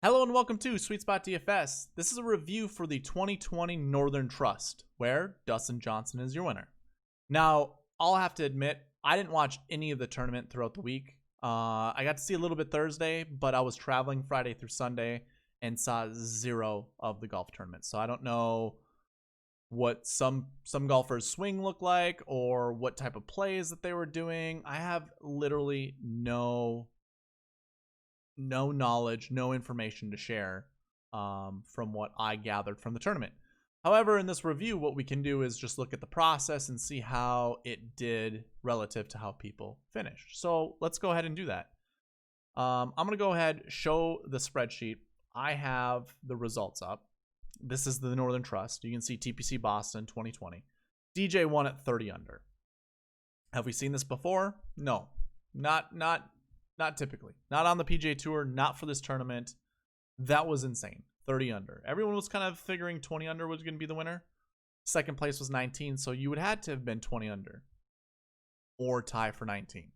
Hello and welcome to SweetSpotDFS. This is a review for the 2020 Northern Trust, where Dustin Johnson is your winner. Now, I'll have to admit, I didn't watch any of the tournament throughout the week. I got to see a little bit Thursday, but I was traveling Friday through Sunday and saw zero of the golf tournament. So I don't know what some golfers' swing looked like or what type of plays that they were doing. I have literally no knowledge, no information to share from what I gathered from the tournament. However, in this review, what we can do is just look at the process and see how it did relative to how people finished. So let's go ahead and do that. I'm going to go ahead, show the spreadsheet. I have the results up. This is the Northern Trust. You can see TPC Boston 2020. DJ won at 30 under. Have we seen this before? No, not typically. Not on the PGA Tour, not for this tournament. That was insane. 30 under. Everyone was kind of figuring 20 under was going to be the winner. Second place was 19, so you would have to have been 20 under or tie for 19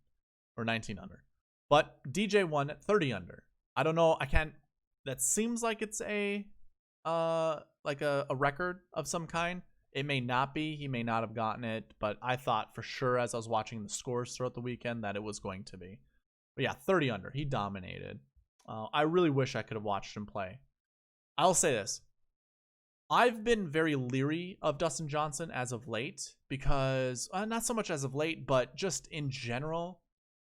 or 19 under. But DJ won at 30 under. I don't know. That seems like it's a record of some kind. It may not be. He may not have gotten it, but I thought for sure as I was watching the scores throughout the weekend that it was going to be. But yeah, 30 under. He dominated. I really wish I could have watched him play. I'll say this. I've been very leery of Dustin Johnson as of late because, not so much as of late, but just in general.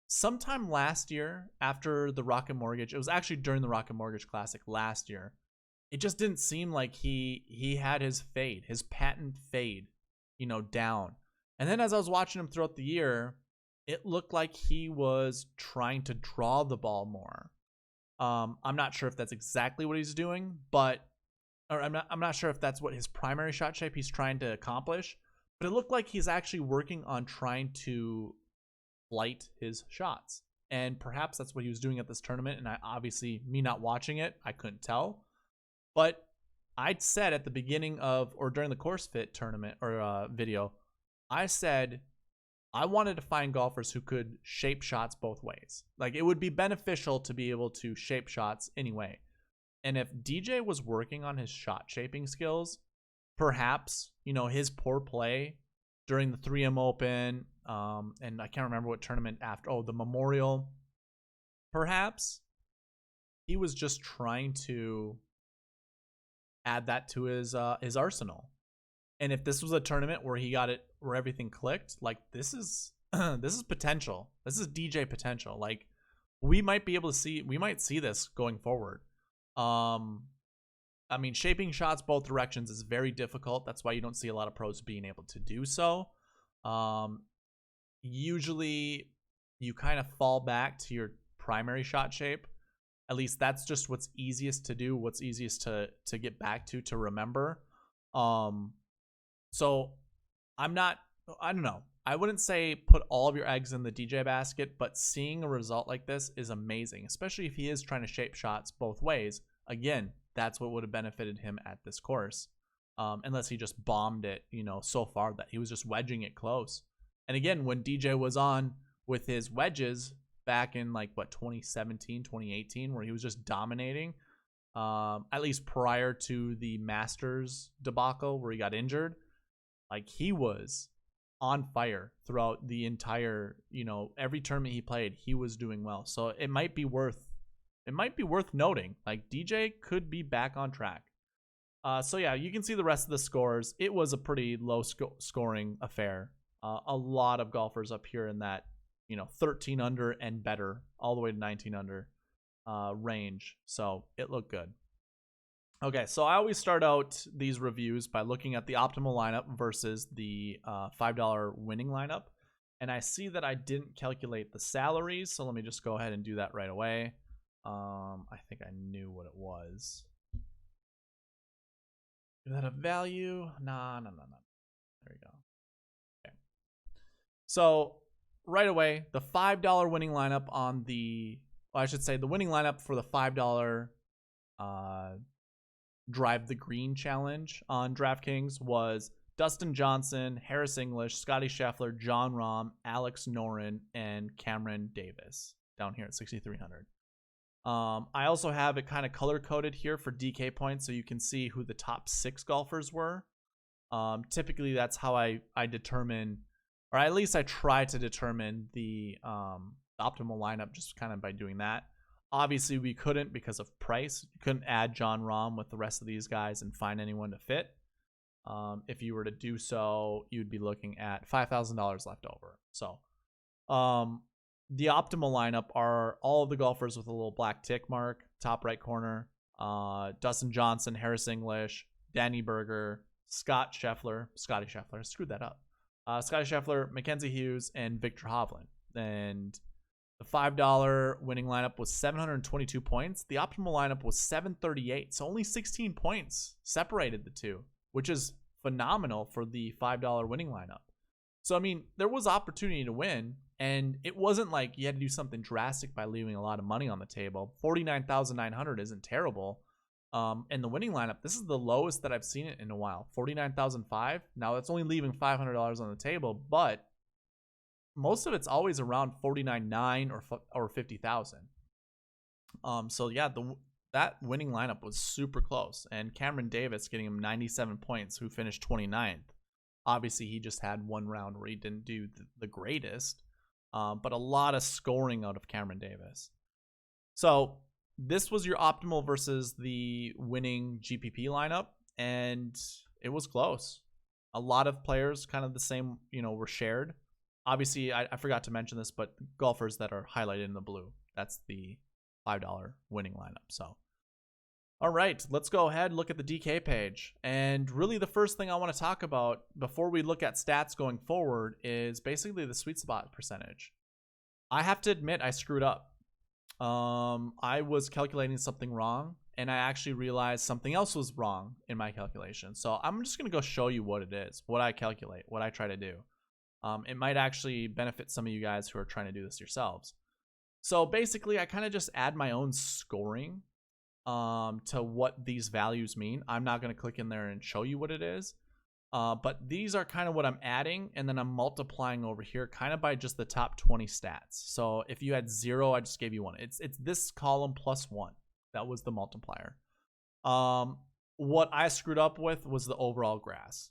Sometime last year after the Rocket Mortgage, it was actually during the Rocket Mortgage Classic last year, it just didn't seem like he had his fade, his patent fade, down. And then as I was watching him throughout the year, it looked like he was trying to draw the ball more. I'm not sure if that's exactly what he's doing, or I'm not sure if that's what his primary shot shape he's trying to accomplish, but it looked like he's actually working on trying to flight his shots. And perhaps that's what he was doing at this tournament. And me not watching it, I couldn't tell. But I'd said at the beginning or during the Course Fit tournament or video, I said I wanted to find golfers who could shape shots both ways. Like, it would be beneficial to be able to shape shots anyway. And if DJ was working on his shot shaping skills, perhaps, his poor play during the 3M Open, and I can't remember what tournament after, the Memorial, perhaps he was just trying to add that to his arsenal. And if this was a tournament where he got it, where everything clicked, like this is potential. This is DJ potential. Like, we might see this going forward. Shaping shots both directions is very difficult. That's why you don't see a lot of pros being able to do so. Usually you kind of fall back to your primary shot shape. At least that's just what's easiest to do, what's easiest to get back to remember. So I don't know. I wouldn't say put all of your eggs in the DJ basket, but seeing a result like this is amazing, especially if he is trying to shape shots both ways. Again, that's what would have benefited him at this course. Unless he just bombed it, so far that he was just wedging it close. And again, when DJ was on with his wedges back in 2017, 2018, where he was just dominating, at least prior to the Masters debacle where he got injured, he was on fire throughout the entire, every tournament he played, he was doing well. So it might be worth noting, DJ could be back on track. So yeah, you can see the rest of the scores. It was a pretty low scoring affair. A lot of golfers up here in that, 13 under and better, all the way to 19 under range. So it looked good. Okay, so I always start out these reviews by looking at the optimal lineup versus the $5 winning lineup. And I see that I didn't calculate the salaries, so let me just go ahead and do that right away. I think I knew what it was. Is that a value? No. There we go. Okay. So right away, the $5 winning lineup the winning lineup for the $5 Drive the Green challenge on DraftKings was Dustin Johnson, Harris English, Scotty Scheffler, John Rahm, Alex Noren, and Cameron Davis down here at 6,300. I also have it kind of color coded here for DK points so you can see who the top 6 golfers were. Typically, that's how I determine, or at least I try to determine the optimal lineup just kind of by doing that. Obviously, we couldn't because of price. You couldn't add John Rahm with the rest of these guys and find anyone to fit. If you were to do so, you'd be looking at $5,000 left over. So, the optimal lineup are all of the golfers with a little black tick mark, top right corner. Dustin Johnson, Harris English, Danny Berger, Scotty Scheffler, I screwed that up. Scotty Scheffler, Mackenzie Hughes, and Victor Hovland. And the $5 winning lineup was 722 points. The optimal lineup was 738. So only 16 points separated the two, which is phenomenal for the $5 winning lineup. So, I mean, there was opportunity to win, and it wasn't like you had to do something drastic by leaving a lot of money on the table. $49,900 isn't terrible. And the winning lineup, this is the lowest that I've seen it in a while. $49,500. Now, that's only leaving $500 on the table, but most of it's always around $49,900 or $50,000. So yeah, that winning lineup was super close, and Cameron Davis getting him 97 points, who finished 29th. Obviously, he just had one round where he didn't do the greatest, but a lot of scoring out of Cameron Davis. So this was your optimal versus the winning GPP lineup, and it was close. A lot of players kind of the same, were shared. Obviously, I forgot to mention this, but golfers that are highlighted in the blue, that's the $5 winning lineup. So, all right, let's go ahead and look at the DK page. And really the first thing I want to talk about before we look at stats going forward is basically the sweet spot percentage. I have to admit I screwed up. I was calculating something wrong, and I actually realized something else was wrong in my calculation. So I'm just going to go show you what it is, what I calculate, what I try to do. It might actually benefit some of you guys who are trying to do this yourselves. So basically, I kind of just add my own scoring to what these values mean. I'm not going to click in there and show you what it is. But these are kind of what I'm adding, and then I'm multiplying over here kind of by just the top 20 stats. So if you had 0, I just gave you 1. It's this column plus 1. That was the multiplier. What I screwed up with was the overall grass.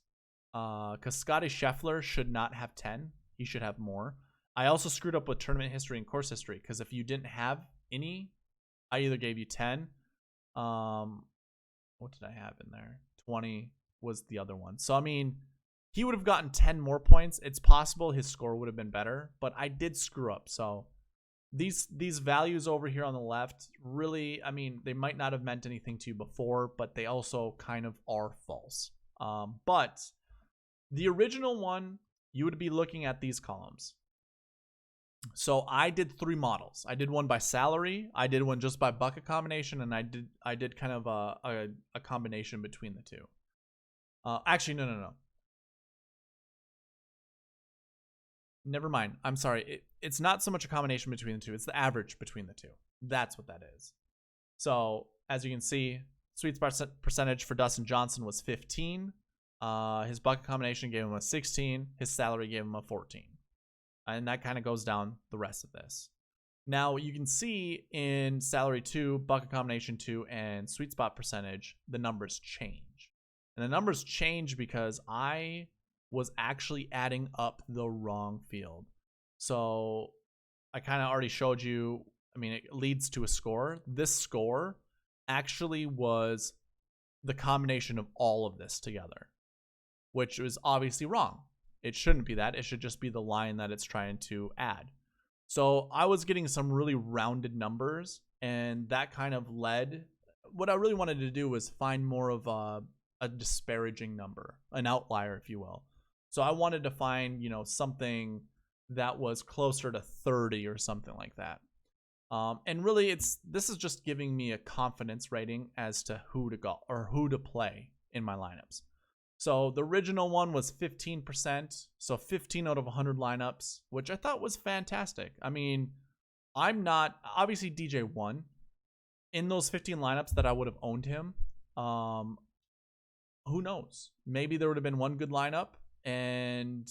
Because Scotty Scheffler should not have 10. He should have more. I also screwed up with tournament history and course history, because if you didn't have any, I either gave you 10. What did I have in there? 20 was the other one. So, I mean, he would have gotten 10 more points. It's possible his score would have been better, but I did screw up. So these values over here on the left, really, I mean, they might not have meant anything to you before, but they also kind of are false. But the original one, you would be looking at these columns. So I did 3 models. I did one by salary, I did one just by bucket combination, and I did kind of a combination between the two. Actually, no. Never mind. I'm sorry. It's not so much a combination between the two. It's the average between the two. That's what that is. So as you can see, sweet spot percentage for Dustin Johnson was 15. His bucket combination gave him a 16. His salary gave him a 14. And that kind of goes down the rest of this. Now you can see in salary 2, bucket combination 2, and sweet spot percentage, the numbers change. And the numbers change because I was actually adding up the wrong field. So I kind of already showed you, I mean, it leads to a score. This score actually was the combination of all of this together, which was obviously wrong. It shouldn't be that. It should just be the line that it's trying to add. So I was getting some really rounded numbers, and that kind of led, what I really wanted to do was find more of a disparaging number, an outlier, if you will. So I wanted to find, something that was closer to 30 or something like that. And really, this is just giving me a confidence rating as to who to go or who to play in my lineups. So the original one was 15%, so 15 out of 100 lineups, which I thought was fantastic. I mean, I'm not, obviously DJ won. In those 15 lineups that I would have owned him, who knows? Maybe there would have been one good lineup, and,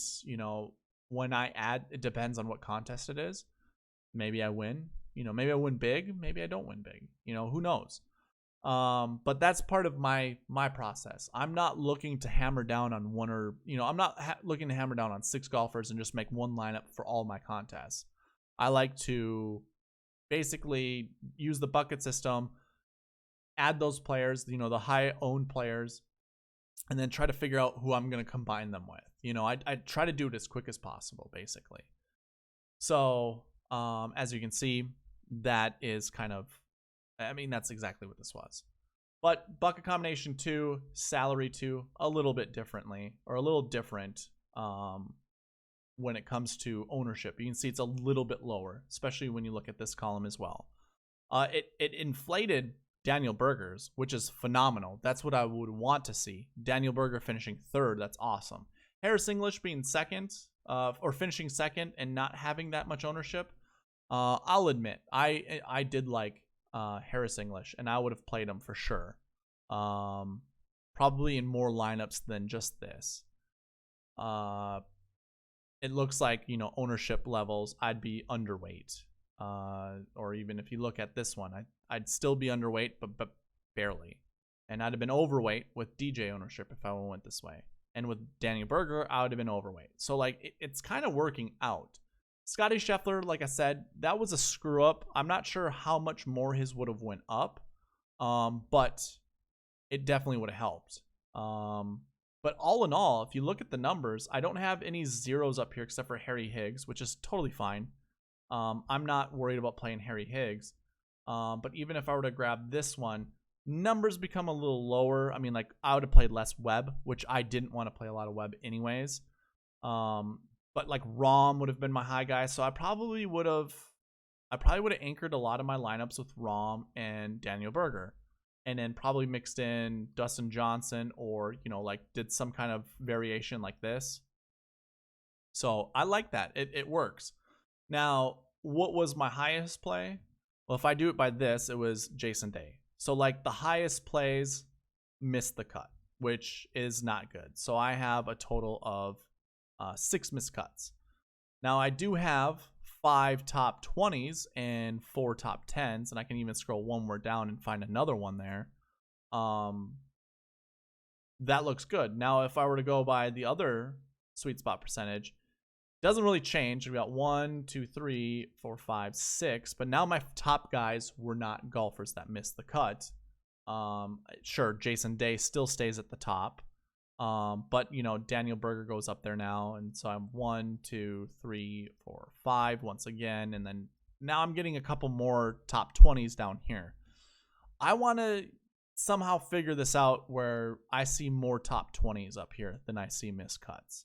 when I add, it depends on what contest it is. Maybe I win. You know, maybe I win big, maybe I don't win big. You know, who knows? But that's part of my process. I'm not looking to hammer down on one or, you know, I'm not looking to hammer down on 6 golfers and just make one lineup for all my contests. I like to basically use the bucket system, add those players, you know, the high owned players, and then try to figure out who I'm going to combine them with. You know, I try to do it as quick as possible, basically. So, as you can see, that is kind of, I mean, that's exactly what this was. But bucket combination 2, salary 2, a little bit differently, or a little different when it comes to ownership. You can see it's a little bit lower, especially when you look at this column as well. It inflated Daniel Berger's, which is phenomenal. That's what I would want to see. Daniel Berger finishing 3rd. That's awesome. Harris English being 2nd, or finishing 2nd and not having that much ownership. I'll admit, I did like Harris English, and I would have played him for sure. Probably in more lineups than just this. It looks like, you know, ownership levels, I'd be underweight. Or even if you look at this one, I'd still be underweight, but barely. And I'd have been overweight with DJ ownership if I went this way. And with Daniel Berger, I would have been overweight. So, like, it's kind of working out. Scotty Scheffler, like I said, that was a screw up. I'm not sure how much more his would have went up, but it definitely would have helped. But all in all, if you look at the numbers, I don't have any zeros up here except for Harry Higgs, which is totally fine. I'm not worried about playing Harry Higgs. But even if I were to grab this one, numbers become a little lower. I mean, like, I would have played less Webb, which I didn't want to play a lot of Webb anyways. But like Rahm would have been my high guy, so I probably would have anchored a lot of my lineups with Rahm and Daniel Berger, and then probably mixed in Dustin Johnson, or, you know, like did some kind of variation like this. So I like that. It works. Now, what was my highest play? Well, if I do it by this, it was Jason Day. So, like, the highest plays missed the cut, which is not good. So I have a total of 6 miscuts. Now, I do have 5 top 20s and 4 top 10s, and I can even scroll one more down and find another one there. That looks good. Now, if I were to go by the other sweet spot percentage, doesn't really change. We got 1, 2, 3, 4, 5, 6. But now my top guys were not golfers that missed the cut. Sure, Jason Day still stays at the top. But, you know, Daniel Berger goes up there now. And so I'm 1, 2, 3, 4, 5 once again. And then now I'm getting a couple more top 20s down here. I want to somehow figure this out where I see more top 20s up here than I see missed cuts.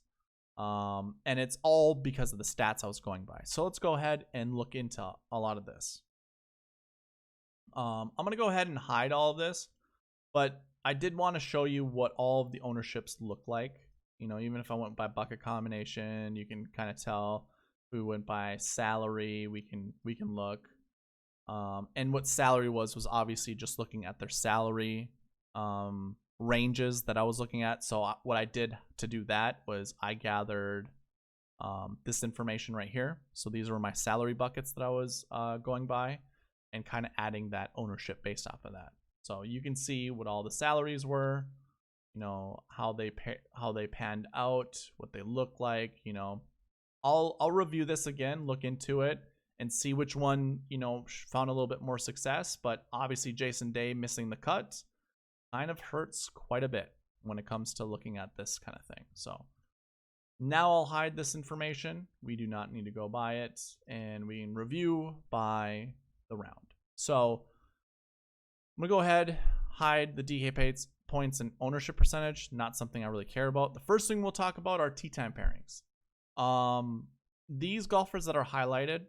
And it's all because of the stats I was going by. So let's go ahead and look into a lot of this. I'm going to go ahead and hide all of this, but I did want to show you what all of the ownerships look like. You know, even if I went by bucket combination, you can kind of tell. If we went by salary, we can look. And what salary was obviously just looking at their salary ranges that I was looking at. So what I did to do that was I gathered this information right here. So these were my salary buckets that I was going by, and kind of adding that ownership based off of that. So you can see what all the salaries were, you know, how they panned out, what they look like. You know, I'll review this again, look into it, and see which one, you know, found a little bit more success. But obviously Jason Day missing the cut kind of hurts quite a bit when it comes to looking at this kind of thing. So now I'll hide this information. We do not need to go by it, and we can review by the round. So I'm gonna go ahead, hide the DK points and ownership percentage. Not something I really care about. The first thing we'll talk about are tee time pairings. These golfers that are highlighted,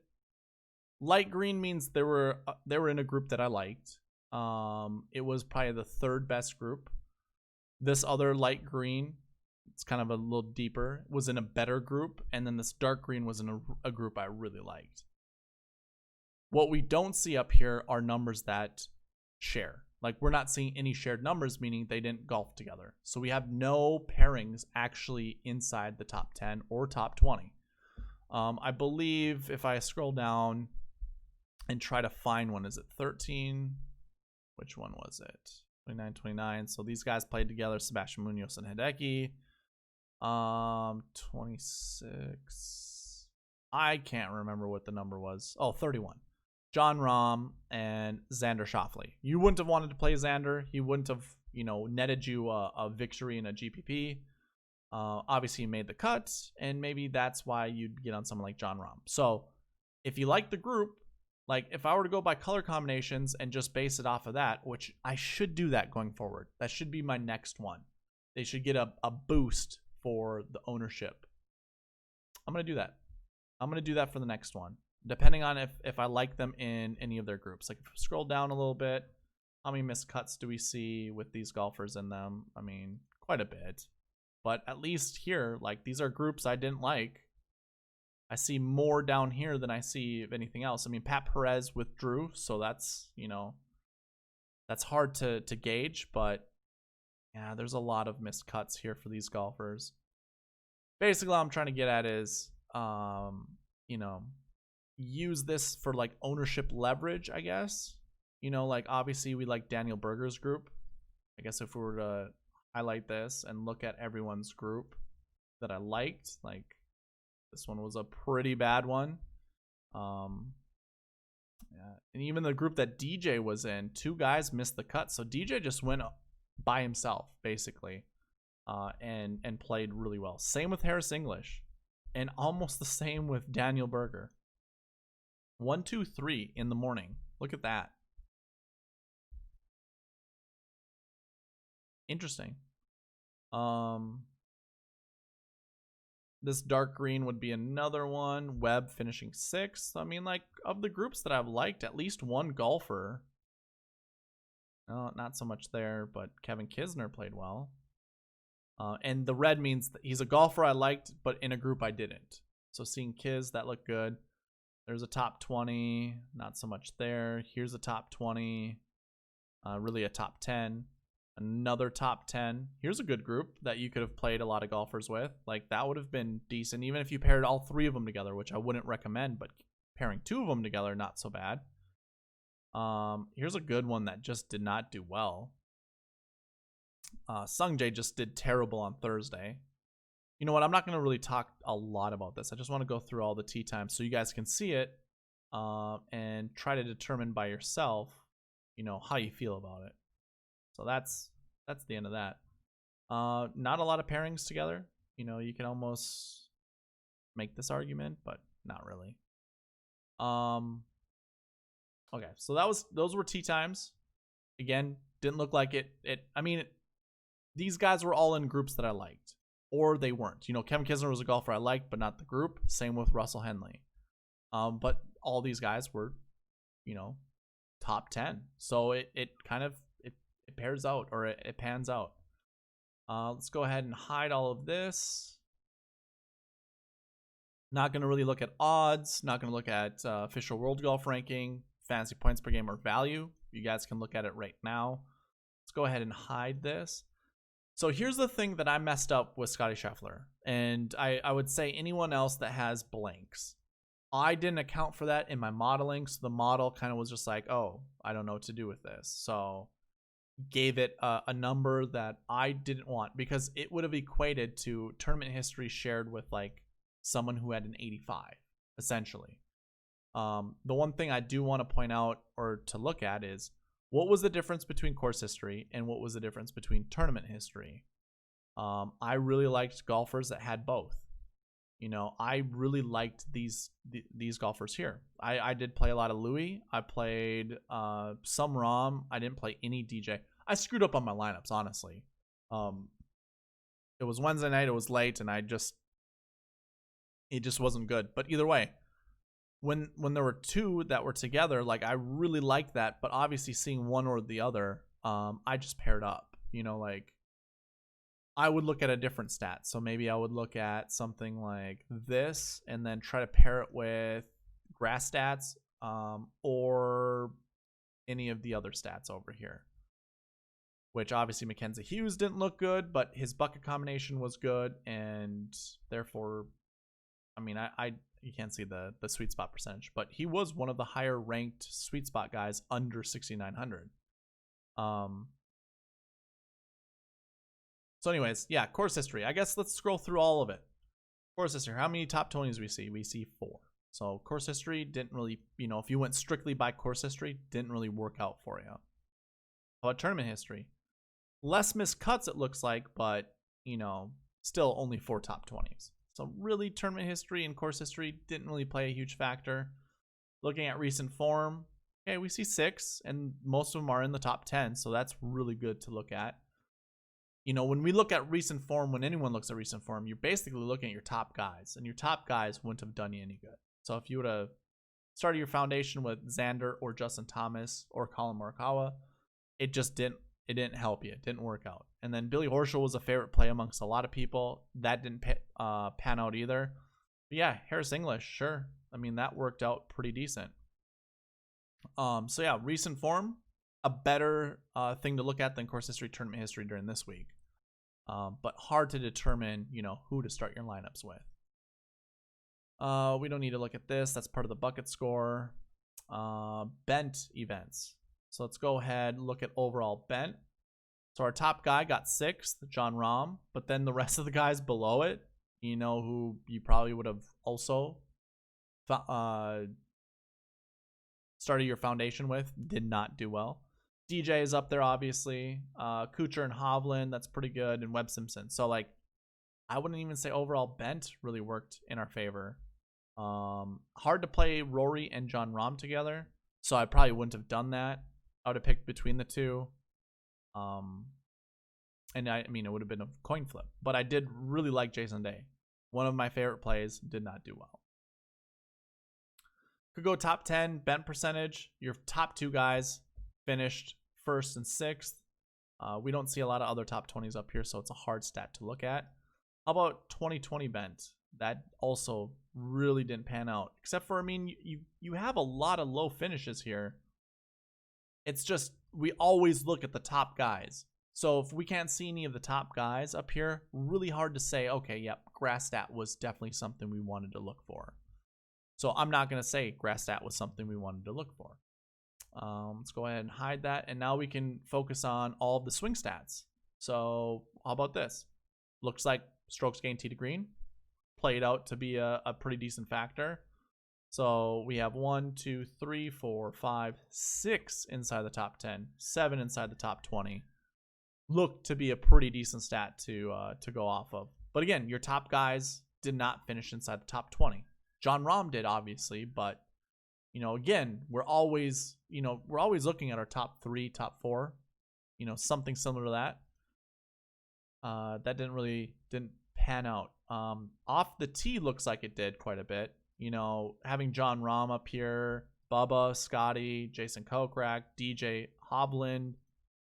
light green means they were in a group that I liked. It was probably the 3rd best group. This other light green, it's kind of a little deeper, was in a better group, and then this dark green was in a group I really liked. What we don't see up here are numbers that share. Like, we're not seeing any shared numbers, meaning they didn't golf together. So we have no pairings actually inside the top 10 or top 20. I believe if I scroll down, and try to find one. Is it 13? Which one was it? 29, 29. So these guys played together, Sebastian Munoz and Hideki. 26. I can't remember what the number was. Oh, 31. John Rahm and Xander Schauffele. You wouldn't have wanted to play Xander. He wouldn't have, netted you a victory in a GPP. Obviously, he made the cut, and maybe that's why you'd get on someone like John Rahm. So if you like the group, like if I were to go by color combinations and just base it off of that, which I should do that going forward. That should be my next one. They should get a boost for the ownership. I'm going to do that. I'm going to do that for the next one, depending on if I like them in any of their groups. Like if we scroll down a little bit, how many missed cuts do we see with these golfers in them? I mean, quite a bit. But at least here, like these are groups I didn't like. I see more down here than I see of anything else. I mean, Pat Perez withdrew, so that's, that's hard to gauge, but yeah, there's a lot of missed cuts here for these golfers. Basically, all I'm trying to get at is, use this for like ownership leverage, I guess. Like obviously we like Daniel Berger's group. I guess if we were to highlight this and look at everyone's group that I liked, like this one was a pretty bad one. Yeah, and even the group that DJ was in, 2 guys missed the cut, so DJ just went by himself basically, and played really well. Same with Harris English, and almost the same with Daniel Berger. 1, 2, 3 in the morning. Look at that. Interesting. This dark green would be another one. Webb finishing 6th. I mean, like, of the groups that I've liked, at least one golfer. Oh, not so much there, but Kevin Kisner played well. And the red means that he's a golfer I liked, but in a group I didn't. So seeing Kiz, that looked good. There's a top 20. Not so much there. Here's a top 20. Really a top 10. Another top 10. Here's a good group that you could have played a lot of golfers with. Like, that would have been decent, even if you paired all 3 of them together, which I wouldn't recommend, but pairing 2 of them together, not so bad. Here's a good one that just did not do well. Sungjae just did terrible on Thursday. You know what? I'm not going to really talk a lot about this. I just want to go through all the tee times so you guys can see it, and try to determine by yourself, how you feel about it. So that's the end of that. Not a lot of pairings together. You can almost make this argument, but not really. Okay, so those were tee times. Again, didn't look like it. These guys were all in groups that I liked, or they weren't. Kevin Kisner was a golfer I liked, but not the group. Same with Russell Henley. But all these guys were, top 10. So it kind of it pairs out, or it pans out. Let's go ahead and hide all of this. Not going to really look at odds. Not going to look at official world golf ranking, fantasy points per game, or value. You guys can look at it right now. Let's go ahead and hide this. So here's the thing that I messed up with Scottie Scheffler. And I would say anyone else that has blanks. I didn't account for that in my modeling. So the model kind of was just like, oh, I don't know what to do with this. So gave it a number that I didn't want, because it would have equated to tournament history shared with like someone who had an 85, essentially. The one thing I do want to point out or to look at is, what was the difference between course history and what was the difference between tournament history? I really liked golfers that had both. I really liked these golfers here. I did play a lot of Louis. I played some Rahm. I didn't play any DJ. I screwed up on my lineups, honestly. It was Wednesday night. It was late, and it just wasn't good. But either way, when there were 2 that were together, like, I really liked that. But obviously, seeing one or the other, I just paired up. Like, I would look at a different stat. So maybe I would look at something like this and then try to pair it with grass stats, or any of the other stats over here. Which obviously Mackenzie Hughes didn't look good, but his bucket combination was good, and therefore, I you can't see the sweet spot percentage, but he was one of the higher ranked sweet spot guys under 6,900. So anyways, yeah, course history. I guess let's scroll through all of it. Course history. How many top 20s we see? We see 4. So course history didn't really, if you went strictly by course history, didn't really work out for you. How about tournament history? Less missed cuts, it looks like, but, still only 4 top 20s. So really, tournament history and course history didn't really play a huge factor. Looking at recent form, okay, we see 6, and most of them are in the top 10, so that's really good to look at. When we look at recent form, when anyone looks at recent form, you're basically looking at your top guys, and your top guys wouldn't have done you any good. So if you would have started your foundation with Xander or Justin Thomas or Colin Morikawa, it didn't help you. It didn't work out. And then Billy Horschel was a favorite play amongst a lot of people. That didn't pan out either. But yeah, Harris English, sure. I mean, that worked out pretty decent. So yeah, recent form, a better thing to look at than course history, tournament history during this week. But hard to determine, who to start your lineups with. We don't need to look at this. That's part of the bucket score. Bent events. So let's go ahead and look at overall bent. So our top guy got 6th, John Rahm. But then the rest of the guys below it, who you probably would have also started your foundation with, did not do well. DJ is up there, obviously. Kuchar and Hovland, that's pretty good. And Webb Simpson. So, I wouldn't even say overall bent really worked in our favor. Hard to play Rory and John Rahm together. So, I probably wouldn't have done that. I would have picked between the two. And I mean, it would have been a coin flip. But I did really like Jason Day. One of my favorite plays, did not do well. Could go top 10, bent percentage. Your top 2 guys finished 1st and 6th. We don't see a lot of other top 20s up here, so it's a hard stat to look at. How about 2020 bent? That also really didn't pan out. Except for, you have a lot of low finishes here. It's just, we always look at the top guys. So if we can't see any of the top guys up here, really hard to say, okay, yep, grass stat was definitely something we wanted to look for. So I'm not going to say grass stat was something we wanted to look for. Let's go ahead and hide that. And now we can focus on all of the swing stats. So how about this? Looks like strokes gained tee to green played out to be a pretty decent factor. So we have 1, 2, 3, 4, 5, 6 inside the top 10, 7 inside the top 20. Looked to be a pretty decent stat to go off of. But again, your top guys did not finish inside the top 20. John Rahm did, obviously, but again, we're always looking at our top 3, top 4, something similar to that. That didn't pan out. Off the tee looks like it did quite a bit. Having John Rahm up here, Bubba, Scotty, Jason Kokrak, DJ Hovland,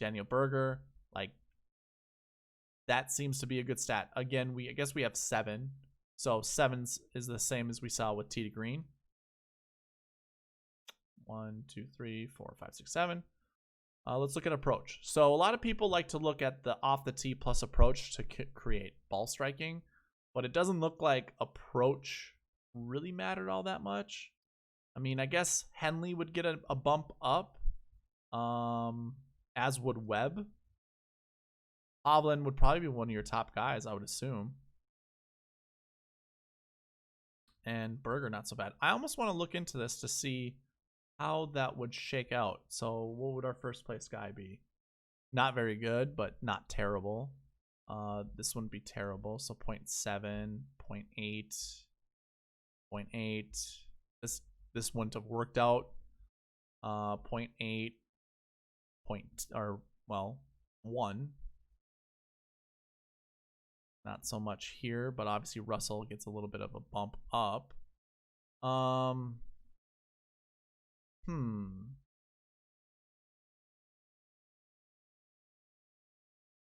Daniel Berger, that seems to be a good stat. Again, I guess we have 7. So 7 is the same as we saw with tee to green. 1, 2, 3, 4, 5, 6, 7. Let's look at approach. So a lot of people like to look at the off the tee plus approach to create ball striking, but it doesn't look like approach really mattered all that much. I guess Henley would get a bump up, as would Webb. Hovland would probably be one of your top guys, I would assume. And Berger, not so bad. I almost want to look into this to see how that would shake out. So what would our first place guy be? Not very good, but not terrible. This wouldn't be terrible. So 0.7, 0.8, 0.8. This wouldn't have worked out. 0.8, 1. Not so much here, but obviously Russell gets a little bit of a bump up.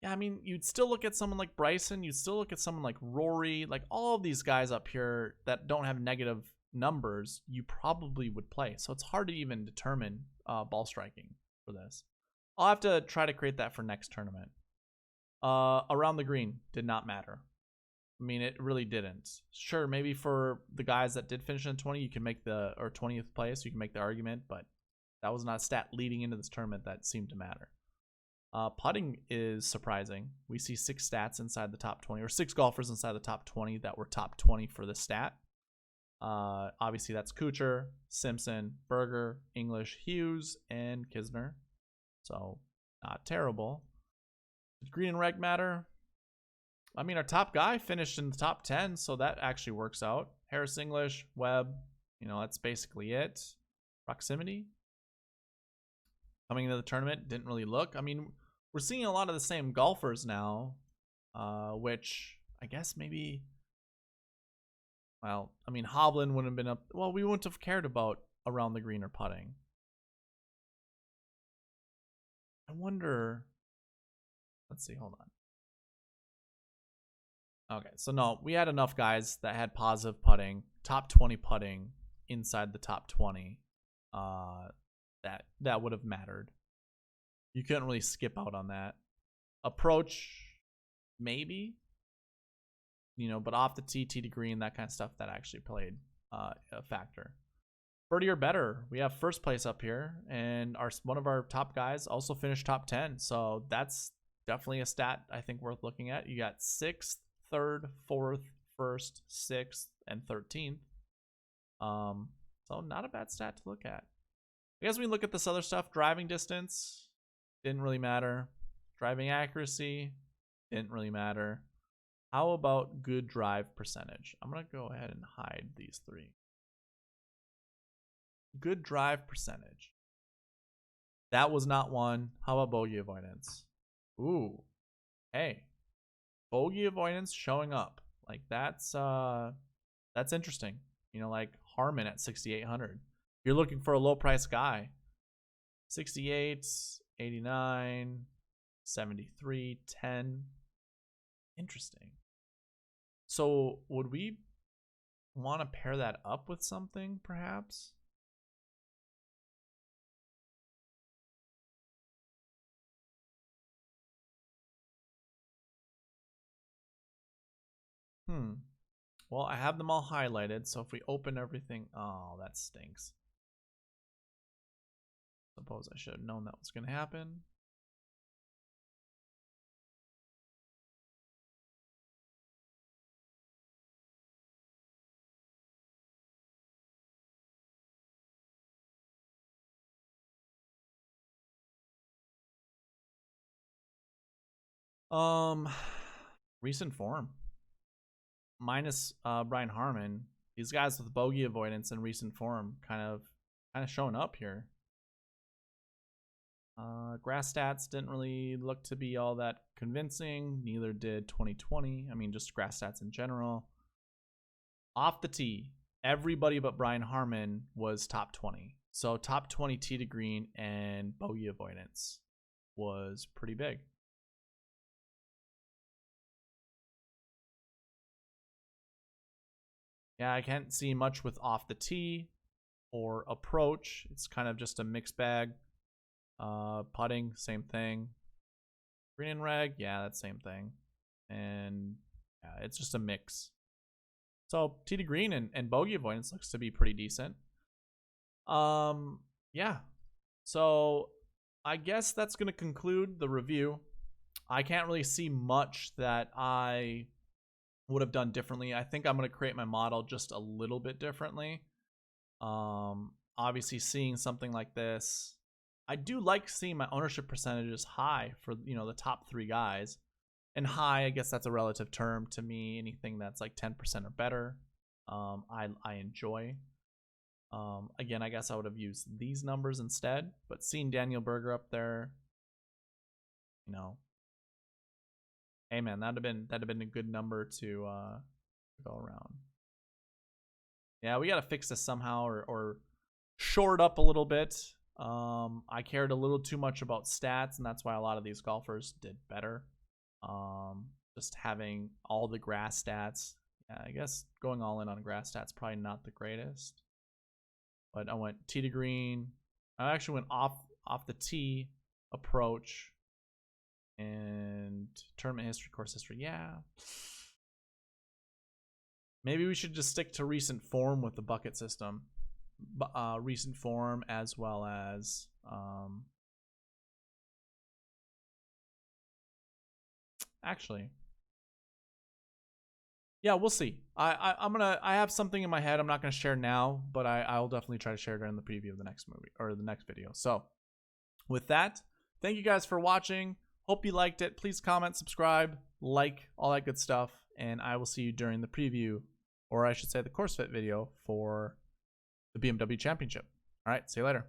Yeah, you'd still look at someone like Bryson. You'd still look at someone like Rory. All of these guys up here that don't have negative numbers, you probably would play. So it's hard to even determine ball striking for this. I'll have to try to create that for next tournament. Around the green did not matter. I mean, it really didn't. Sure, maybe for the guys that did finish in 20, you can make the, or 20th place, you can make the argument, but that was not a stat leading into this tournament that seemed to matter. Putting is surprising. We see 6 stats inside the top 20, or 6 golfers inside the top 20 that were top 20 for the stat. Obviously, that's Kuchar, Simpson, Berger, English, Hughes, and Kisner. So, not terrible. Did green and reg matter? I mean, our top guy finished in the top 10, so that actually works out. Harris English, Webb, that's basically it. Proximity. Coming into the tournament, didn't really look. I mean, we're seeing a lot of the same golfers now, which I guess maybe, well, I mean, Hovland wouldn't have been up. Well, we wouldn't have cared about around the green or putting. I wonder. Let's see, hold on. Okay, so no, we had enough guys that had positive putting, top 20 putting inside the top 20. That would have mattered. You couldn't really skip out on that. Approach, maybe, but off the tee to green, that kind of stuff, that actually played a factor. Birdie or better, we have first place up here, and one of our top guys also finished top 10. So that's definitely a stat I think worth looking at. You got 6th, 3rd, 4th, 1st, 6th, and 13th. So not a bad stat to look at. I guess we look at this other stuff. Driving distance didn't really matter. Driving accuracy didn't really matter. How about good drive percentage? I'm going to go ahead and hide these 3. Good drive percentage. That was not one. How about bogey avoidance? Ooh. Hey. Bogey avoidance showing up. Like that's interesting. Like Harmon at 6,800. You're looking for a low price guy. 68, 89, 73, 10. Interesting. So would we want to pair that up with something perhaps? Well, I have them all highlighted, so if we open everything, oh, that stinks. Suppose I should have known that was going to happen. Recent form. Minus Brian Harmon. These guys with bogey avoidance and recent form kind of showing up here. Grass stats didn't really look to be all that convincing. Neither did 2020. I mean, just grass stats in general. Off the tee, everybody but Brian Harmon was top 20. So top 20 tee to green and bogey avoidance was pretty big. Yeah, I can't see much with off the tee or approach. It's kind of just a mixed bag. Putting, same thing. Green and reg, yeah, that's same thing. And yeah, it's just a mix. So tee to green and bogey avoidance looks to be pretty decent. Yeah. So I guess that's going to conclude the review. I can't really see much that I would have done differently. I think I'm going to create my model just a little bit differently. Obviously seeing something like this, I do like seeing my ownership percentages high for, the top 3 guys. And high, I guess that's a relative term to me. Anything that's like 10% or better, I enjoy. Again, I guess I would have used these numbers instead, but seeing Daniel Berger up there, hey man, that'd have been a good number to go around. Yeah, we gotta fix this somehow or shore it up a little bit. I cared a little too much about stats, and that's why a lot of these golfers did better. Just having all the grass stats. Yeah, I guess going all in on grass stats probably not the greatest. But I went tee to green. I actually went off the tee, approach, and tournament history, course history. Yeah. Maybe we should just stick to recent form with the bucket system. Recent form as well as actually, yeah, we'll see. I have something in my head. I'm not gonna share now, but I'll definitely try to share during the preview of the next movie or the next video. So with that, thank you guys for watching. Hope you liked it. Please comment, subscribe, like, all that good stuff, and I will see you during the preview, or I should say the course fit video for the BMW Championship. All right, see you later.